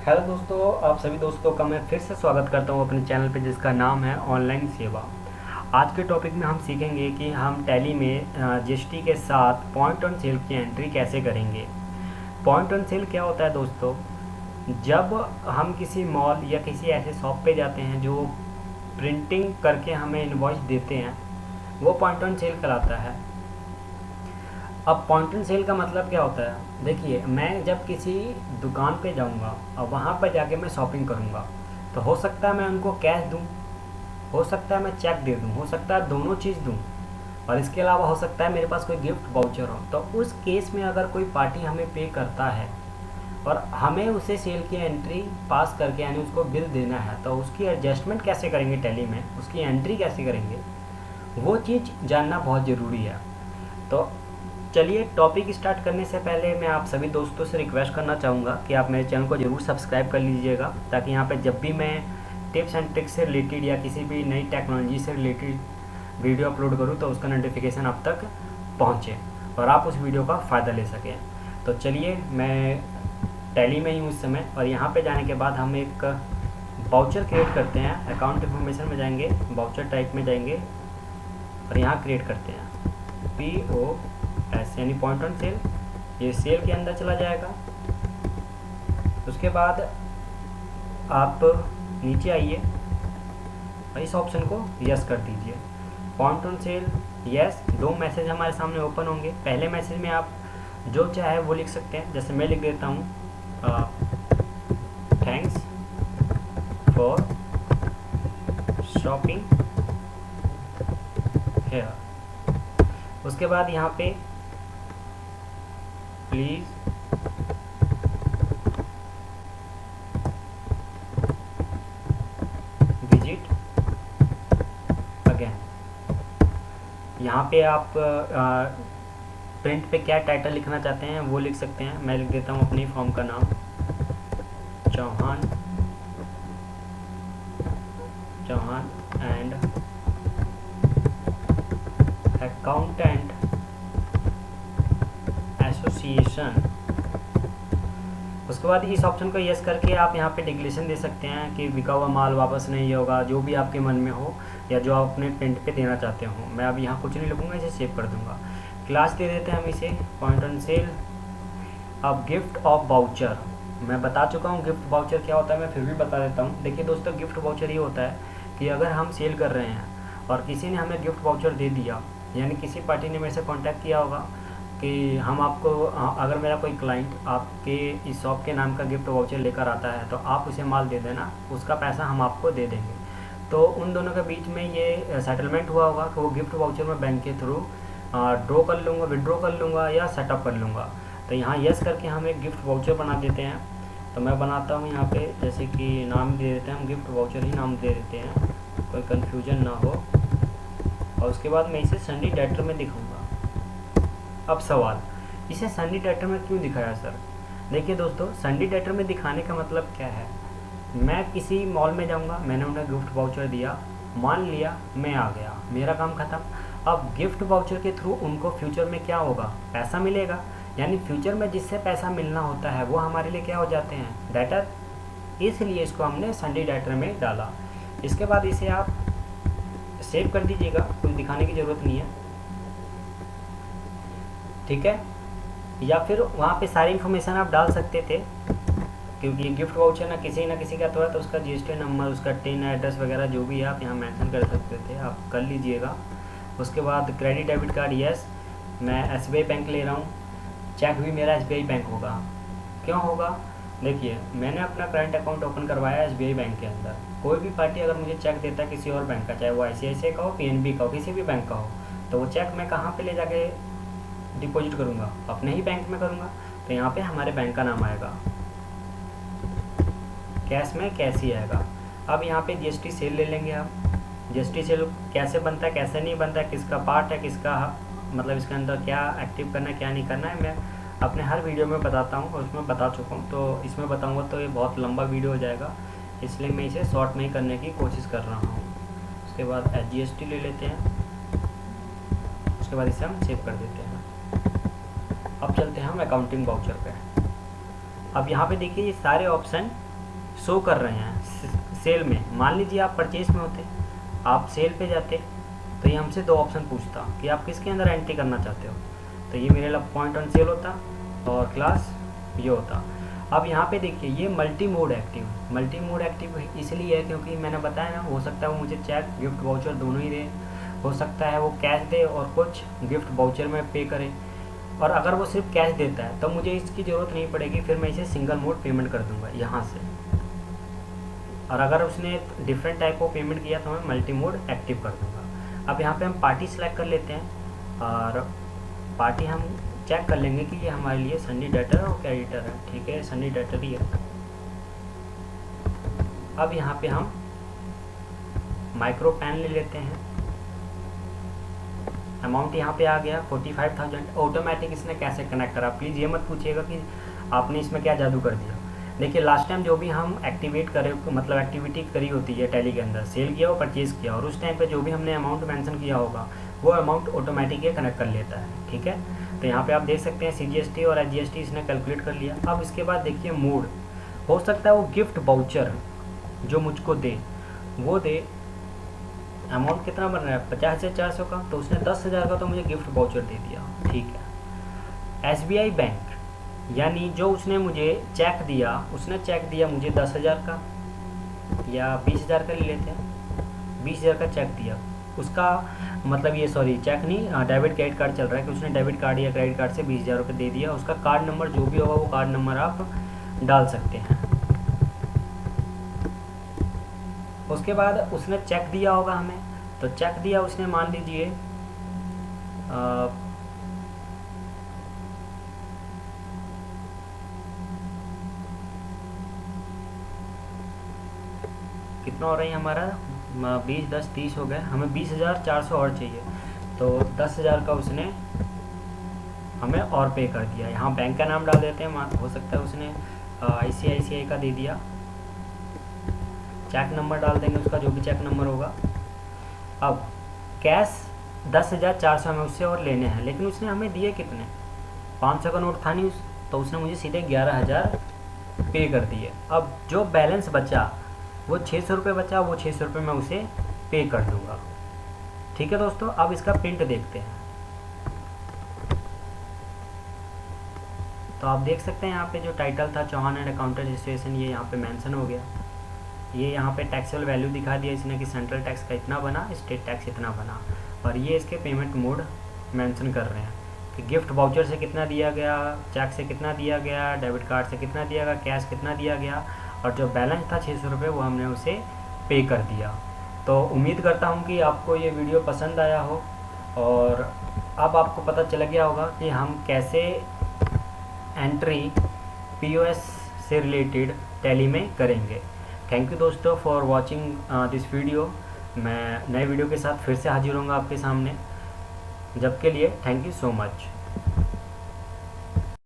Hello दोस्तों, आप सभी दोस्तों का मैं फिर से स्वागत करता हूं अपने चैनल पे जिसका नाम है ऑनलाइन सेवा। आज के टॉपिक में हम सीखेंगे कि हम टैली में जीएसटी के साथ पॉइंट ऑन सेल की एंट्री कैसे करेंगे। पॉइंट ऑन सेल क्या होता है दोस्तों? जब हम किसी मॉल या किसी ऐसे शॉप पे जाते हैं जो प्रिंटिंग करके हमें इनवॉइस देते हैं, वो पॉइंट ऑन सेल कहलाता है। अब पॉइंट एंड सेल का मतलब क्या होता है? देखिए, मैं जब किसी दुकान पे जाऊंगा और वहाँ पर जाके मैं शॉपिंग करूंगा, तो हो सकता है मैं उनको कैश दूं, हो सकता है मैं चेक दे दूं, हो सकता है दोनों चीज़ दूं, और इसके अलावा हो सकता है मेरे पास कोई गिफ्ट वाउचर हो। तो उस केस में अगर कोई पार्टी हमें पे करता है और हमें उसे सेल की एंट्री पास करके यानी उसको बिल देना है, तो उसकी एडजस्टमेंट कैसे करेंगे टैली में, उसकी एंट्री कैसे करेंगे, वो चीज़ जानना बहुत ज़रूरी है। तो चलिए, टॉपिक स्टार्ट करने से पहले मैं आप सभी दोस्तों से रिक्वेस्ट करना चाहूँगा कि आप मेरे चैनल को ज़रूर सब्सक्राइब कर लीजिएगा, ताकि यहाँ पे जब भी मैं टिप्स एंड ट्रिक्स से रिलेटेड या किसी भी नई टेक्नोलॉजी से रिलेटेड वीडियो अपलोड करूँ तो उसका नोटिफिकेशन आप तक पहुँचे और आप उस वीडियो का फ़ायदा ले सकें। तो चलिए, मैं टैली में ही हूँ इस समय, और यहाँ पर जाने के बाद हम एक वाउचर क्रिएट करते हैं। अकाउंट इन्फॉर्मेशन में जाएंगे, वाउचर टाइप में जाएंगे और यहाँ क्रिएट करते हैं POS यानी पॉइंट ऑन सेल। ये सेल के अंदर चला जाएगा। उसके बाद आप नीचे आइए और इस ऑप्शन को यस कर दीजिए। Point on sale yes. दो मैसेज हमारे सामने ओपन होंगे। पहले मैसेज में आप जो चाहे वो लिख सकते हैं, जैसे मैं लिख देता हूँ थैंक्स फॉर शॉपिंग हेयर। उसके बाद यहाँ पे प्लीज़ विजिट अगेन। यहाँ पे आप प्रिंट पे क्या टाइटल लिखना चाहते हैं वो लिख सकते हैं। मैं लिख देता हूँ अपनी फॉर्म का नाम, चौहान एंड अकाउंटेंट एसोसिएशन। उसके बाद इस ऑप्शन को यस करके आप यहाँ पे डिक्लेरेशन दे सकते हैं कि बिका हुआ माल वापस नहीं होगा, जो भी आपके मन में हो या जो आप अपने प्रिंट पे देना चाहते हो। मैं अब यहाँ कुछ नहीं लिखूँगा, इसे सेव कर दूँगा। क्लास दे देते हैं हम इसे पॉइंट ऑन सेल। अब गिफ्ट ऑफ वाउचर, मैं बता चुका हूँ गिफ्ट वाउचर क्या होता है, मैं फिर भी बता देता हूँ। देखिए दोस्तों, गिफ्ट वाउचर ये होता है कि अगर हम सेल कर रहे हैं और किसी ने हमें गिफ्ट वाउचर दे दिया, यानी किसी पार्टी ने मेरे से कॉन्टैक्ट किया होगा कि हम आपको, अगर मेरा कोई क्लाइंट आपके इस शॉप के नाम का गिफ्ट वाउचर लेकर आता है तो आप उसे माल दे देना, उसका पैसा हम आपको दे देंगे। तो उन दोनों के बीच में ये सेटलमेंट हुआ होगा कि वो गिफ्ट वाउचर मैं बैंक के थ्रू ड्रॉ कर लूँगा, विड्रॉ कर लूँगा या सेटअप कर लूँगा। तो यहाँ यस करके हम एक गिफ्ट वाउचर बना देते हैं। तो मैं बनाता हूँ यहाँ पे, जैसे कि नाम दे देते हैं हम, गिफ्ट वाउचर ही नाम दे देते हैं, कोई कन्फ्यूजन ना हो। और उसके बाद मैं इसे सन्नी डेटर में दिखाऊंगा। अब सवाल, इसे सन्नी डेटर में क्यों दिखाया सर? देखिए दोस्तों, सन्नी डेटर में दिखाने का मतलब क्या है? मैं किसी मॉल में जाऊंगा, मैंने उन्हें गिफ्ट वाउचर दिया, मान लिया मैं आ गया, मेरा काम खत्म। अब गिफ्ट वाउचर के थ्रू उनको फ्यूचर में क्या होगा? पैसा मिलेगा। यानी फ्यूचर में जिससे पैसा मिलना होता है वो हमारे लिए क्या हो जाते हैं? डेटर। इसलिए इसको हमने सन्नी डेटर में डाला। इसके बाद इसे आप सेव कर दीजिएगा, कुछ दिखाने की ज़रूरत नहीं है, ठीक है। या फिर वहाँ पे सारी इन्फॉर्मेशन आप डाल सकते थे, क्योंकि गिफ्ट वाउचर ना किसी का तो है, तो उसका GST नंबर, उसका टिन एड्रेस वगैरह जो भी है आप यहाँ मेंशन कर सकते थे, आप कर लीजिएगा। उसके बाद क्रेडिट डेबिट कार्ड यस, मैं SBI बैंक ले रहा हूँ, चेक भी मेरा SBI बैंक होगा। क्यों होगा? देखिए, मैंने अपना करंट अकाउंट ओपन करवाया SBI बैंक के अंदर। कोई भी पार्टी अगर मुझे चेक देता है किसी और बैंक का, चाहे वो ICICI का हो, PNB का हो, किसी भी बैंक का हो, तो वो चेक मैं कहाँ पे ले जाके डिपॉजिट करूँगा? अपने ही बैंक में करूँगा। तो यहाँ पे हमारे बैंक का नाम आएगा, कैश में कैश ही आएगा। अब यहाँ पे GST सेल ले लेंगे आप। GST सेल कैसे बनता है, कैसे नहीं बनता है, किसका पार्ट है, किसका मतलब इसके अंदर क्या एक्टिव करना है, क्या नहीं करना है, मैं अपने हर वीडियो में बताता हूँ और उसमें बता चुका हूँ। तो इसमें बताऊँगा तो ये बहुत लंबा वीडियो हो जाएगा, इसलिए मैं इसे शॉर्ट में ही करने की कोशिश कर रहा हूँ। उसके बाद GST ले लेते हैं, उसके बाद इसे हम सेव कर देते हैं। अब चलते हैं हम अकाउंटिंग वाउचर पे। अब यहाँ पे देखिए, ये सारे ऑप्शन शो कर रहे हैं सेल में। मान लीजिए आप परचेज में होते, आप सेल पे जाते, तो ये हमसे दो ऑप्शन पूछता कि आप किसके अंदर एंट्री करना चाहते हो, तो ये मेरे लिए पॉइंट ऑन सेल होता और क्लास ये होता। अब यहाँ पे देखिए ये मल्टी मोड एक्टिव इसलिए है क्योंकि मैंने बताया ना, हो सकता है वो मुझे चेक गिफ्ट वाउचर दोनों ही दे, हो सकता है वो कैश दे और कुछ गिफ्ट वाउचर में पे करे। और अगर वो सिर्फ कैश देता है तो मुझे इसकी ज़रूरत नहीं पड़ेगी, फिर मैं इसे सिंगल मोड पेमेंट कर दूंगा यहाँ से। और अगर उसने डिफरेंट टाइप ऑफ पेमेंट किया तो मैं मल्टी मोड एक्टिव कर दूंगा। अब यहाँ पे हम पार्टी सेलेक्ट कर लेते हैं और पार्टी हम चेक कर लेंगे कि ये हमारे लिए सन्नी डेटर और क्रेडिटर है। ठीक है, सन्नी डेटर ही है। अब यहाँ पे हम माइक्रो पैन ले लेते हैं। अमाउंट यहाँ पे आ गया 45,000। ऑटोमेटिक इसने कैसे कनेक्ट करा, प्लीज़ ये मत पूछिएगा कि आपने इसमें क्या जादू कर दिया। देखिए लास्ट टाइम जो भी हम एक्टिवेट करें, मतलब एक्टिविटी करी होती है टैली के अंदर, सेल किया और परचेज़ किया, और उस टाइम पे जो भी हमने अमाउंट मेंशन किया होगा वो अमाउंट ऑटोमेटिक कनेक्ट कर लेता है। ठीक है, तो यहाँ पे आप देख सकते हैं CGST और HGST इसने कैलकुलेट कर लिया। अब इसके बाद देखिए मोड, हो सकता है वो गिफ्ट वाउचर जो मुझको दे, वो दे। अमाउंट कितना बन रहा है 50,400 का, तो उसने 10,000 का तो मुझे गिफ्ट वाउचर दे दिया। ठीक है, SBI बैंक यानी जो उसने मुझे चेक दिया, उसने चेक दिया मुझे 10,000 का या 20,000 का ले लेते हैं, 20,000 का चेक दिया। उसका मतलब ये सॉरी चेक नहीं, डेबिट क्रेडिट कार्ड चल रहा है कि उसने डेबिट कार्ड या क्रेडिट कार्ड से 20,000 रुपये दे दिया। उसका कार्ड नंबर जो भी होगा वो कार्ड नंबर आप डाल सकते हैं। उसके बाद उसने चेक दिया होगा हमें, तो चेक दिया उसने, मान लीजिए कितना हो रहा है हमारा 20, 10, 30 हो गए, हमें 20,400 और चाहिए, तो 10,000 का उसने हमें और पे कर दिया। यहाँ बैंक का नाम डाल देते हैं, हो सकता है उसने ICICI का दे दिया। चेक नंबर डाल देंगे उसका, जो भी चेक नंबर होगा। अब कैश 10,400 हमें उससे और लेने हैं, लेकिन उसने हमें दिए कितने, 500 का नोट था नहीं तो उसने मुझे सीधे 11,000 पे कर दिए। अब जो बैलेंस बचा वो 600 रुपये बचा, वो 600 रुपये मैं उसे पे कर दूंगा। ठीक है दोस्तों, अब इसका प्रिंट देखते हैं। तो आप देख सकते हैं यहाँ पे जो टाइटल था चौहान एंड अकाउंटेंट रजिस्ट्रेशन, ये यहाँ पे मेंशन हो गया। ये यहाँ पे टैक्सेबल वैल्यू दिखा दिया इसने कि सेंट्रल टैक्स का इतना बना, स्टेट टैक्स इतना बना, और ये इसके पेमेंट मोड मेंशन कर रहे हैं कि गिफ्ट वाउचर से कितना दिया गया, चेक से कितना दिया गया, डेबिट कार्ड से कितना दिया गया, कैश कितना दिया गया, और जो बैलेंस था 600 रुपये वो हमने उसे पे कर दिया। तो उम्मीद करता हूँ कि आपको ये वीडियो पसंद आया हो और अब आपको पता चल गया होगा कि हम कैसे एंट्री POS से रिलेटेड टैली में करेंगे। थैंक यू दोस्तों फॉर वॉचिंग दिस वीडियो। मैं नए वीडियो के साथ फिर से हाजिर होऊंगा आपके सामने। जब के लिए थैंक यू सो मच।